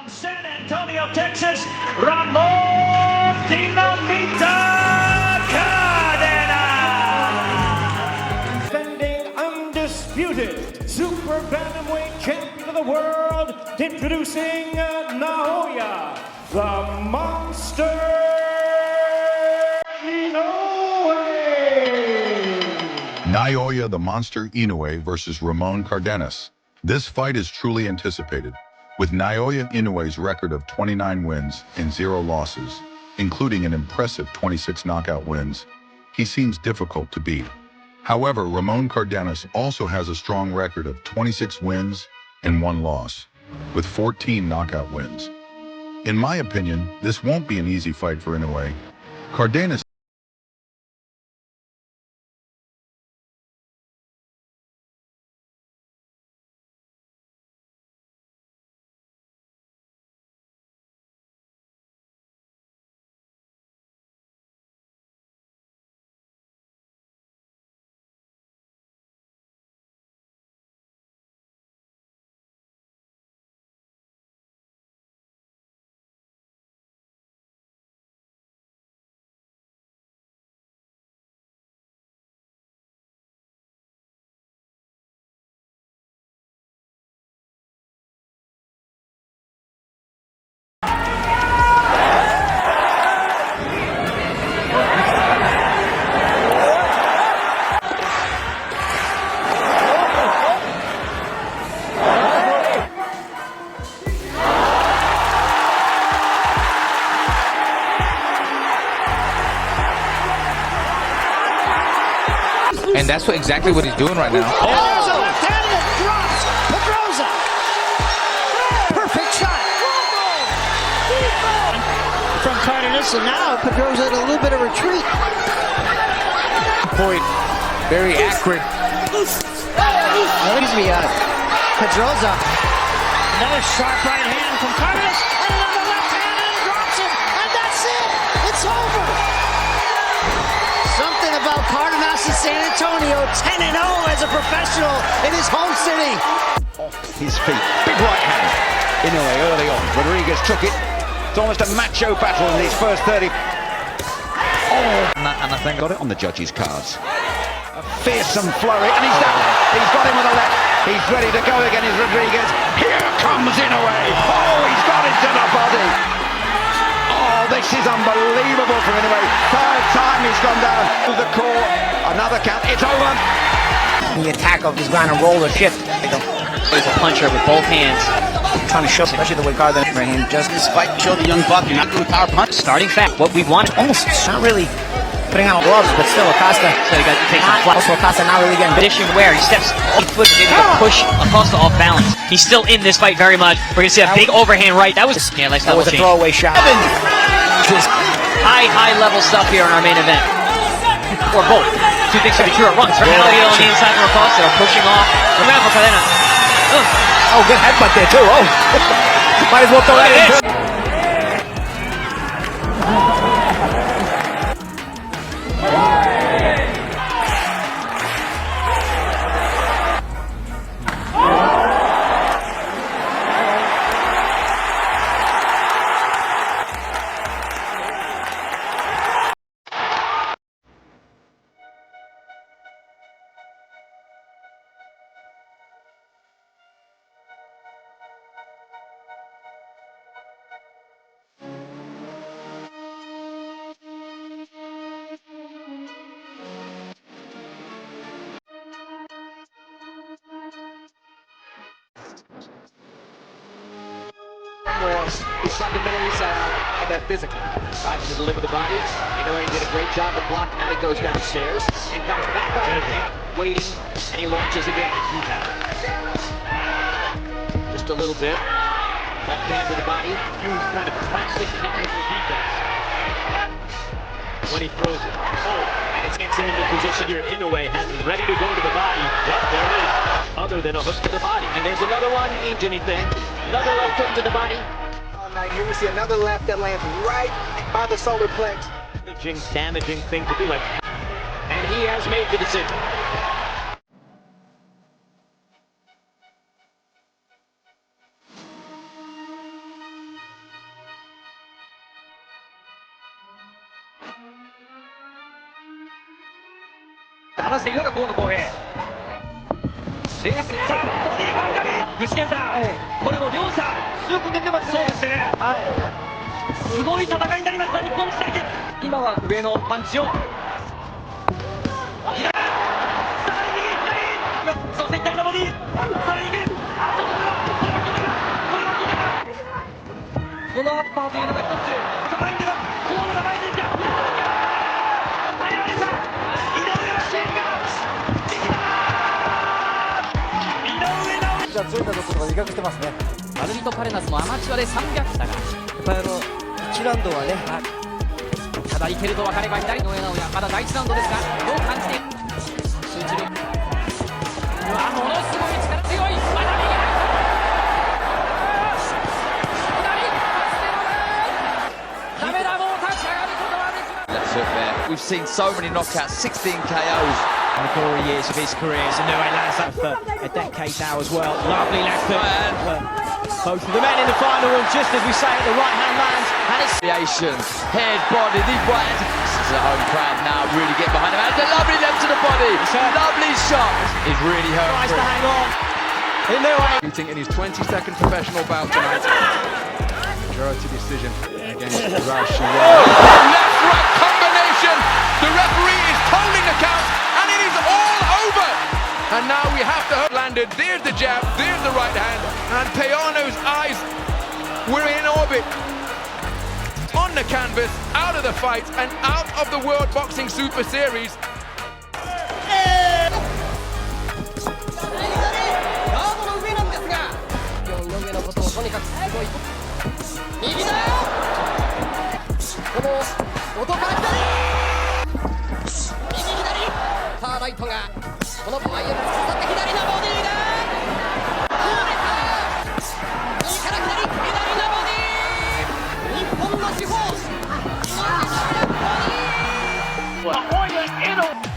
San Antonio, Texas, Ramon Cardenas. Defending undisputed super bantamweight champion of the world, introducing NAOYA, the Monster Inoue. NAOYA the Monster Inoue versus Ramon Cardenas. This fight is truly anticipated, with NAOYA Inoue's record of 29 wins and 0 losses, including an impressive 26 knockout wins. He seems difficult to beat. However, Ramon Cardenas also has a strong record of 26 wins and 1 loss, with 14 knockout wins. In my opinion, this won't be an easy fight for Inoue. Cardenas And that's exactly what he's doing right now. Oh, there's a left-handed that drops Pedroza. Perfect shot. From Cardenas, and now Pedroza at a little bit of retreat. Point, very accurate. Pedroza. Another sharp right hand from Cardenas, and another left hand, and drops him, and that's it. It's over. Something about Cardenas in San Antonio, 10-0 as a professional in his home city. Off his feet, big right hand. Inoue early on, Rodriguez took it. It's almost a macho battle in these first 30. And I think got it on the judges' cards. A fearsome flurry, and he's down. He's got him with a left. He's ready to go again, is Rodriguez. Here comes Inoue. Oh, he's got it to the body. Oh, this is unbelievable for Inoue. Third time he's gone down to the core. Another count. It's over. The attack of his ground and roll or shift. He's a puncher with both hands. Trying to show, especially the way Cardenas right hand. Just This fight show the young buck you're not doing power punch. Starting fast. What we want. almost not really putting on gloves, but still Acosta. So you got to take some flat. Also Acosta not really getting bit. Position where he steps off foot, maybe to push Acosta off balance. He's still in this fight very much. We're gonna see a big overhand right. That was nice That was a change. throwaway shot. High level stuff here in our main event. Or both. Two things to be true at once. Ronaldo on the inside from Acosta. They're pushing off. Remember Cardenas. Oh, good headbutt there too. Oh, might as well throw that in. He's fundamentally sound and that physical. Tries to deliver the body. You know he did a great job of blocking and it goes downstairs. And comes back up, waiting, and he launches again. Just a little bit. Left hand to the body. Huge kind of classic technical defense. When he throws it. Oh, and it's in the position here. Inoue has it ready to go to the body. Yep, there it is. Other than a hook to the body. And there's another one. Ain't anything. Another left hook to the body. Now here we see another left that lands right by the solar plex. Damaging thing to do it. And he has made the decision. 話しているのが河野浩平。冷静さあ、ボディーバンカリ具志堅さん、これも両者よく出てますね。そうですね。すごい戦いになりました、日本期待です。今は上のパンチを。左、さらに右、左、そして左のボディ、さらに右、このアッパーというのが一つ、前に出ます。河野が前に出た。耐えられた。井上は試合ができた。井上尚弥。じゃあ強いんだぞってことが威嚇してますね。カルディト・カレナスもアマチュアで300だが、やっぱり1ラウンドはね、ただいけると分かれば左の上直哉、まだ第1ラウンドですが、どう感じて集中力、ものすごい力強い、まだ右入った左、ダメだ、もう立ち上がることはできません。 We've seen so many knockouts, 16 KOs. In the glory years of his career, Inoue lands that for a decade now as well. Lovely left hook. Both of the men in the final room, just as we say it, the right hand lands, and it's Head, body, the right. This is a home crowd now, really get behind him. And a lovely left to the body. Lovely shot. It's really hurt. tries to hang on. Inoue. In his 22nd professional bout tonight. Majority decision against Rashi. Left-right combination. The referee is holding the count, and it is all over. And now we have to landed. There's the jab, there's the right hand, and Peano's eyes were in orbit. On the canvas, out of the fight, and out of the World Boxing Super Series. さあライトがこの前へ突き刺さって左のボディが倒れた。右から左、左のボディ、日本の主砲井上尚弥ボディ。